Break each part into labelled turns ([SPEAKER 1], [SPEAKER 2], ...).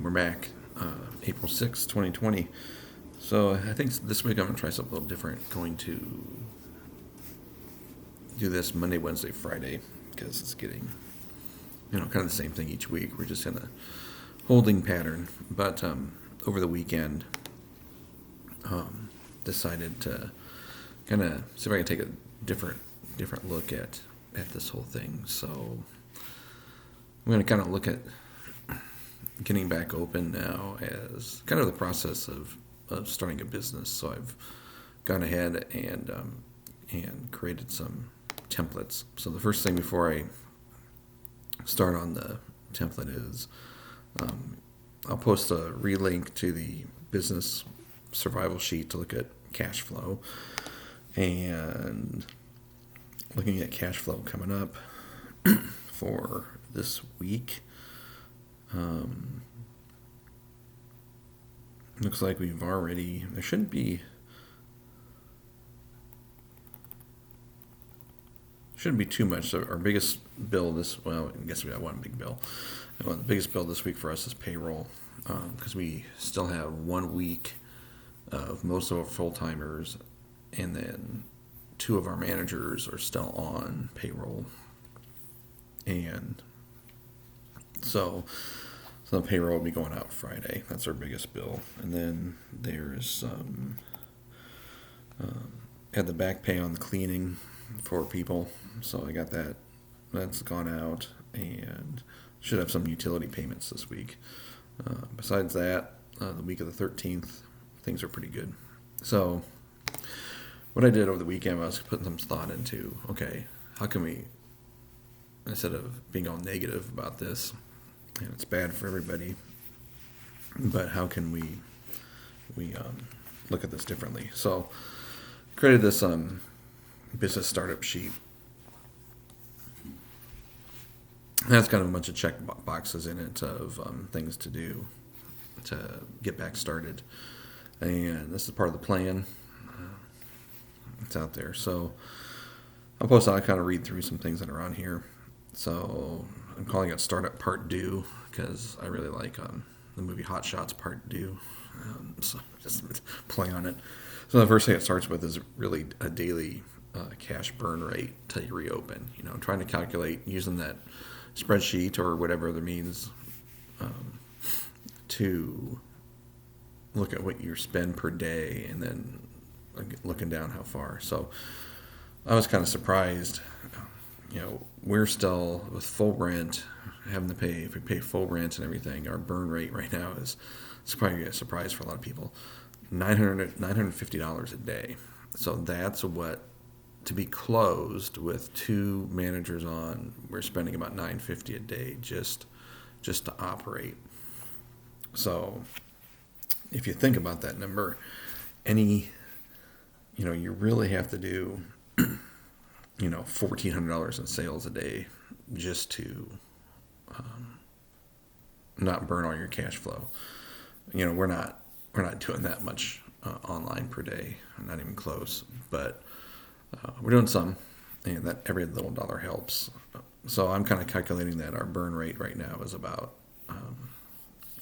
[SPEAKER 1] We're back, April 6th, 2020. So I think this week I'm going to try something a little different. Going to do this Monday, Wednesday, Friday, because it's getting, kind of the same thing each week. We're just in a holding pattern. But over the weekend, decided to kind of see if I can take a different look at this whole thing. So I'm going to kind of look at getting back open now as kind of the process of starting a business. So I've gone ahead and created some templates. So the first thing before I start on the template is I'll post a relink to the business survival sheet to look at cash flow, and looking at cash flow coming up for this week. Looks like there shouldn't be too much. So our biggest bill I guess we got one big bill. Well, the biggest bill this week for us is payroll, because we still have 1 week of most of our full-timers, and then 2 of our managers are still on payroll. And so the payroll will be going out Friday. That's our biggest bill. And then there's had the back pay on the cleaning for people. So I got that. That's gone out, and should have some utility payments this week. Besides that, the week of the 13th, things are pretty good. So what I did over the weekend was putting some thought into, okay, how can we, instead of being all negative about this, and it's bad for everybody, but how can we look at this differently? So created this business startup sheet. That's kind of a bunch of check boxes in it of things to do to get back started. And this is part of the plan. It's out there. So I'll kind of read through some things that are on here. So I'm calling it Startup Part Due because I really like the movie Hot Shots Part Due. So just play on it. So the first thing it starts with is really a daily cash burn rate till you reopen. Trying to calculate using that spreadsheet or whatever other means to look at what you spend per day, and then looking down how far. So I was kind of surprised. We're still with full rent, having to pay, if we pay full rent and everything, our burn rate right now is, it's probably a surprise for a lot of people, $950 a day. So that's what, to be closed with 2 managers on, we're spending about $950 a day just to operate. So if you think about that number, you really have to do, $1,400 in sales a day just to not burn all your cash flow. We're not doing that much online per day, not even close, but we're doing some, and that every little dollar helps. So I'm kind of calculating that our burn rate right now is about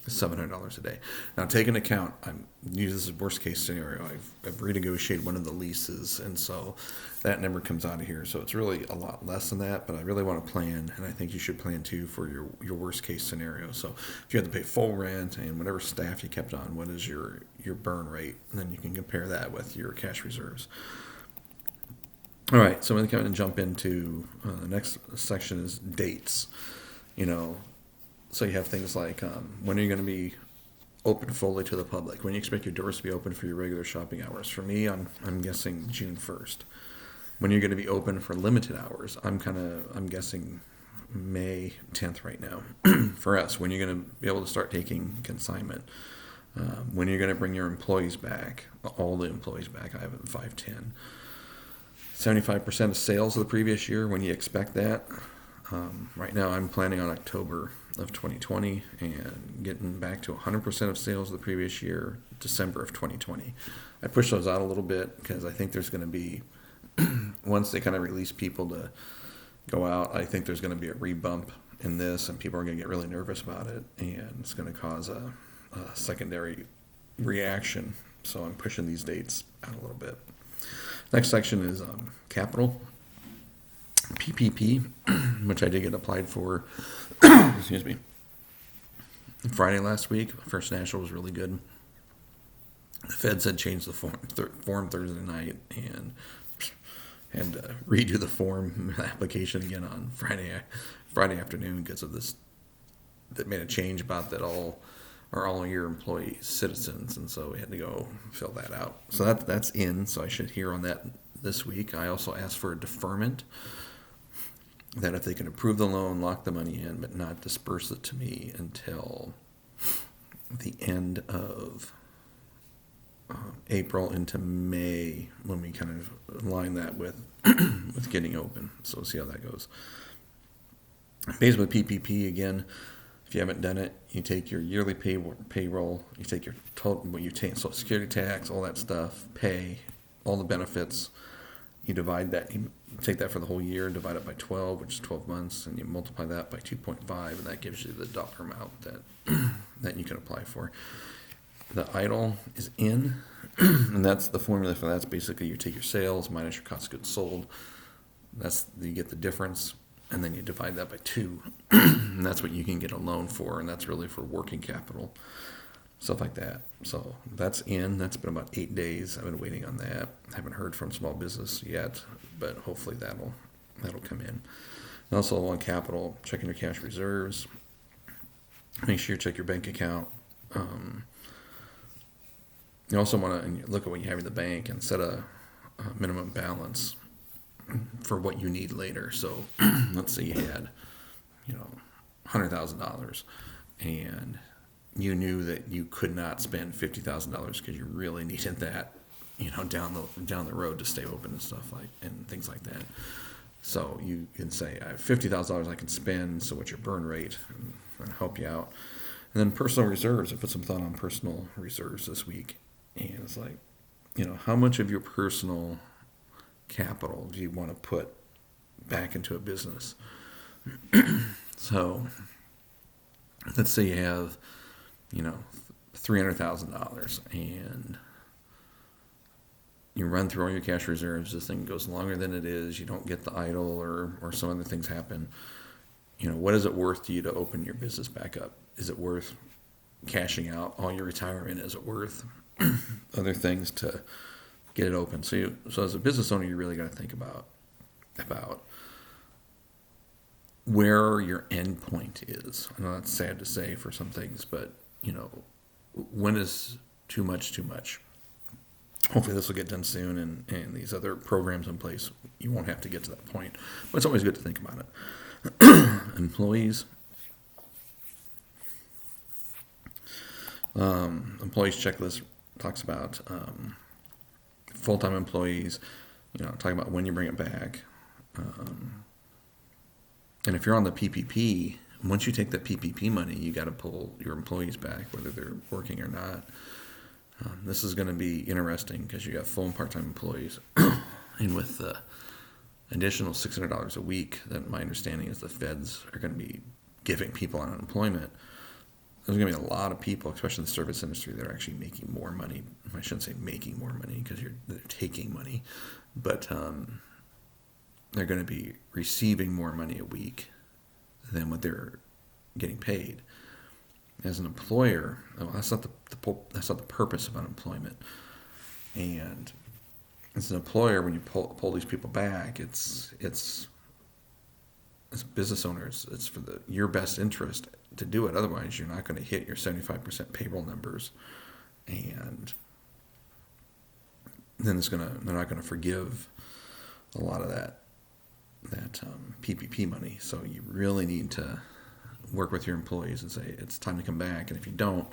[SPEAKER 1] $700 a day. Now, take into account, this is worst case scenario. I've renegotiated one of the leases, and so that number comes out of here. So it's really a lot less than that, but I really want to plan, and I think you should plan too for your worst case scenario. So if you have to pay full rent and whatever staff you kept on, what is your burn rate? And then you can compare that with your cash reserves. All right, so I'm going to kind of jump into the next section is dates. So you have things like when are you going to be open fully to the public? When do you expect your doors to be open for your regular shopping hours? For me, I'm guessing June 1st. When you're going to be open for limited hours, I'm guessing May 10th right now. For us, when you're going to be able to start taking consignment. When you're going to bring your employees back, all the employees back. I have it in 510. 75% of sales of the previous year, when you expect that. Right now I'm planning on October of 2020 and getting back to 100% of sales of the previous year, December of 2020. I push those out a little bit because I think there's going to be, once they kind of release people to go out, I think there's going to be a rebump in this, and people are going to get really nervous about it, and it's going to cause a secondary reaction. So I'm pushing these dates out a little bit. Next section is capital. PPP, which I did get applied for, excuse me, Friday last week. First National was really good. The Feds had changed the form Thursday night and had to redo the form application again on Friday afternoon because of this. That made a change about that all your employees citizens, and so we had to go fill that out. So that's in. So I should hear on that this week. I also asked for a deferment, that if they can approve the loan, lock the money in, but not disperse it to me until the end of April into May, when we kind of align that with with getting open. So we'll see how that goes. Based with PPP again, if you haven't done it, you take your yearly payroll, you take your total, what you take, Social Security tax, all that stuff, pay, all the benefits. You divide that, you take that for the whole year, divide it by 12, which is 12 months, and you multiply that by 2.5, and that gives you the dollar amount that that you can apply for. The EIDL is in, and that's the formula for that's basically you take your sales minus your cost of goods sold. You get the difference, and then you divide that by 2, and that's what you can get a loan for, and that's really for working capital, stuff like that. So that's in. That's been about 8 days. I've been waiting on that. I haven't heard from small business yet, but hopefully that'll come in. And also on capital, checking your cash reserves. Make sure you check your bank account. You also want to look at what you have in the bank and set a minimum balance for what you need later. So let's say you had, $100,000, and you knew that you could not spend $50,000 because you really needed that, down the road to stay open and stuff and things like that. So you can say, I have $50,000 I can spend. So what's your burn rate? And help you out. And then personal reserves. I put some thought on personal reserves this week, and it's like, how much of your personal capital do you want to put back into a business? So let's say you have, $300,000, and you run through all your cash reserves. This thing goes longer than it is. You don't get the EIDL or some other things happen. What is it worth to you to open your business back up? Is it worth cashing out all your retirement? Is it worth other things to get it open? So as a business owner, you really got to think about where your end point is. I know that's sad to say for some things, but when is too much too much? Hopefully this will get done soon, and these other programs in place, you won't have to get to that point. But it's always good to think about it. Employees. Employees checklist talks about full-time employees, talking about when you bring it back. And if you're on the PPP, once you take that PPP money, you got to pull your employees back, whether they're working or not. This is going to be interesting because you got full and part-time employees. And with the additional $600 a week, that my understanding is the feds are going to be giving people on unemployment, there's going to be a lot of people, especially in the service industry, that are actually making more money. I shouldn't say making more money because they're taking money, but they're going to be receiving more money a week than what they're getting paid. As an employer, that's not the purpose of unemployment. And as an employer, when you pull these people back, it's as business owners, it's for your best interest to do it. Otherwise, you're not going to hit your 75% payroll numbers, and then they're not going to forgive a lot of that PPP money. So you really need to work with your employees and say it's time to come back. And if you don't,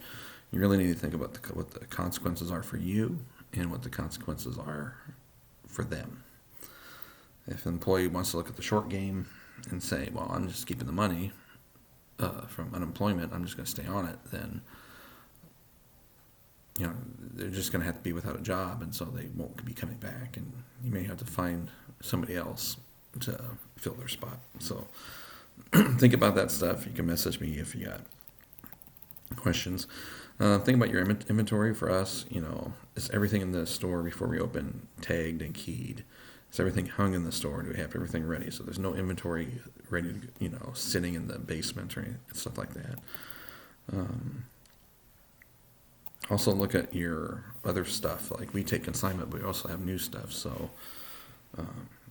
[SPEAKER 1] you really need to think about what the consequences are for you and what the consequences are for them. If an employee wants to look at the short game and say, well, I'm just keeping the money from unemployment, I'm just going to stay on it, then they're just going to have to be without a job, and so they won't be coming back, and you may have to find somebody else to fill their spot. So think about that stuff. You can message me if you got questions. Think about your inventory for us. Is everything in the store before we open tagged and keyed? Is everything hung in the store? Do we have everything ready? So there's no inventory ready, sitting in the basement or stuff like that. Also look at your other stuff. Like we take consignment, but we also have new stuff. So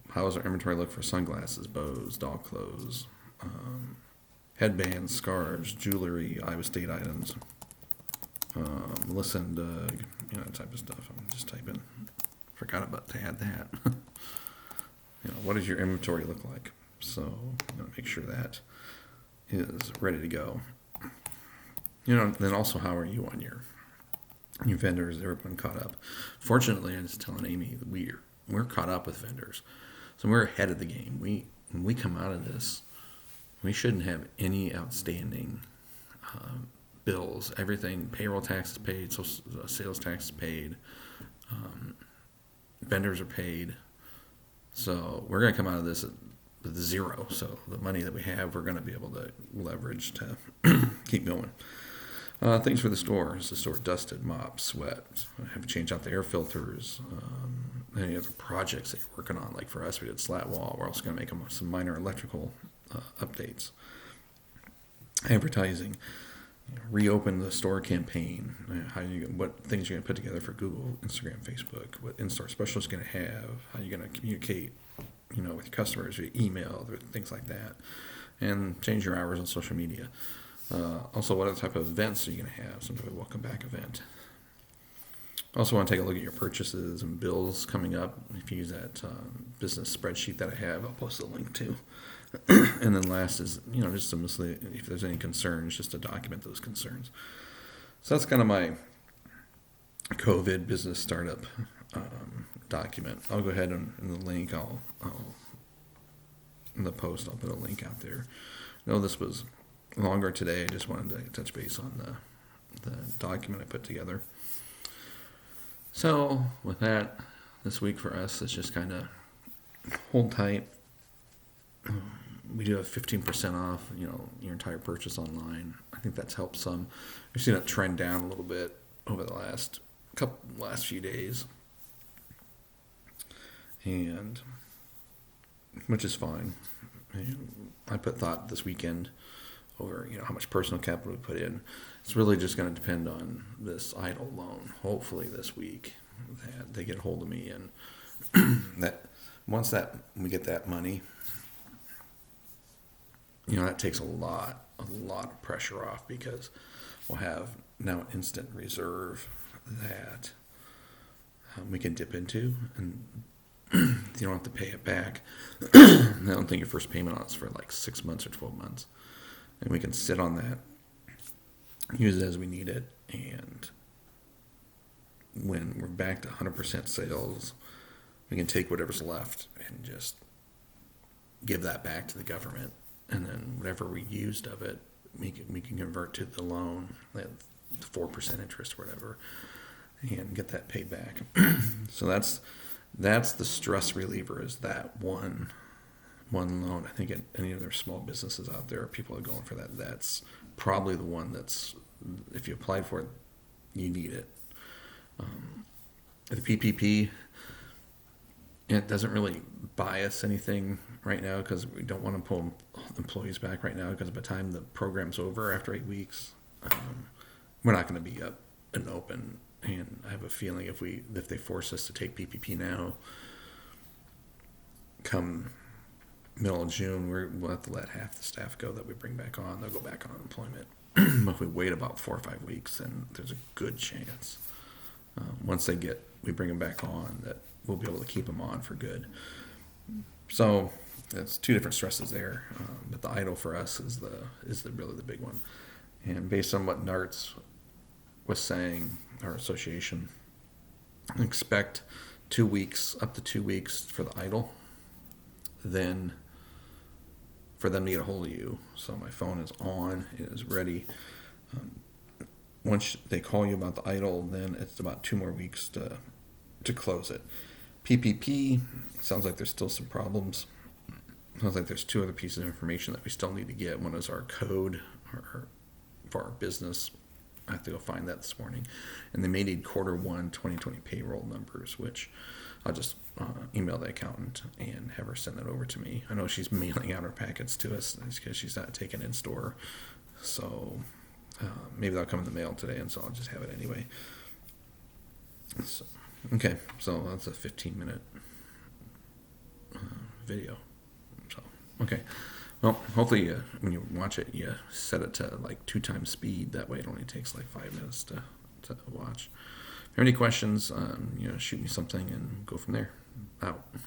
[SPEAKER 1] how does our inventory look for sunglasses, bows, dog clothes, headbands, scarves, jewelry, Iowa State items, Melissa and Doug, type of stuff. I'm just typing. Forgot about to add that. What does your inventory look like? So make sure that is ready to go. Then also how are you on your vendors? Everyone caught up. Fortunately, I was telling Amy that we're caught up with vendors, so we're ahead of the game. When we come out of this, we shouldn't have any outstanding bills. Everything, payroll taxes paid, sales taxes paid, vendors are paid. So we're going to come out of this at zero. So the money that we have, we're going to be able to leverage to keep going. Things for the store. Is the store dusted, mopped, swept? Have you changed out the air filters? Any other projects that you're working on? Like for us, we did slat wall. We're also going to make some minor electrical updates. Advertising. Reopen the store campaign. What things you're going to put together for Google, Instagram, Facebook? What in-store specialists going to have? How you're going to communicate, with your customers via email, things like that, and change your hours on social media. Also, what other type of events are you going to have? Some type of welcome back event. Also, want to take a look at your purchases and bills coming up. If you use that business spreadsheet that I have, I'll post a link to. And then last is, just to mislead, if there's any concerns, just to document those concerns. So that's kind of my COVID business startup document. I'll go ahead and in the link, I'll in the post, I'll put a link out there. I know this was longer today. I just wanted to touch base on the document I put together. So with that, this week for us, it's just kind of hold tight. We do have 15% off, your entire purchase online. I think that's helped some. We've seen it trend down a little bit over the last few days, and which is fine. I put thought this weekend over, how much personal capital we put in. It's really just going to depend on this idle loan. Hopefully this week that they get a hold of me, and that once we get that money, that takes a lot of pressure off, because we'll have now an instant reserve that we can dip into, and you don't have to pay it back. I don't think your first payment on it's for like 6 months or 12 months. And we can sit on that, use it as we need it, and when we're back to 100% sales, we can take whatever's left and just give that back to the government. And then whatever we used of it, we can convert to the loan at 4% interest or whatever, and get that paid back. So that's the stress reliever, is that one loan. I think any other small businesses out there, people are going for that. That's probably the one that's, if you applied for it, you need it. The PPP, it doesn't really buy us anything right now, because we don't want to pull employees back right now, because by the time the program's over after 8 weeks, we're not going to be up and open. And I have a feeling if they force us to take PPP now, come middle of June, we'll have to let half the staff go that we bring back on. They'll go back on unemployment. If we wait about 4 or 5 weeks, then there's a good chance once we bring them back on, that we'll be able to keep them on for good. So that's two different stresses there, but the idle for us is really the big one. And based on what NARTS was saying, our association, expect 2 weeks, up to 2 weeks for the idle, then for them to get a hold of you. So my phone is on, it is ready. Once they call you about the idle, then it's about 2 more weeks to close it. PPP, sounds like there's still some problems. sounds like there's two other pieces of information that we still need to get. One is our code for our business. I have to go find that this morning. And they may need Q1 2020 payroll numbers, which I'll just email the accountant and have her send that over to me. I know she's mailing out her packets to us because she's not taking in store. So maybe that'll come in the mail today, and so I'll just have it anyway. So, okay, so that's a 15-minute video. So, okay. Well, hopefully when you watch it, you set it to like 2 times speed. That way it only takes like 5 minutes to watch. If you have any questions, shoot me something and go from there. Out.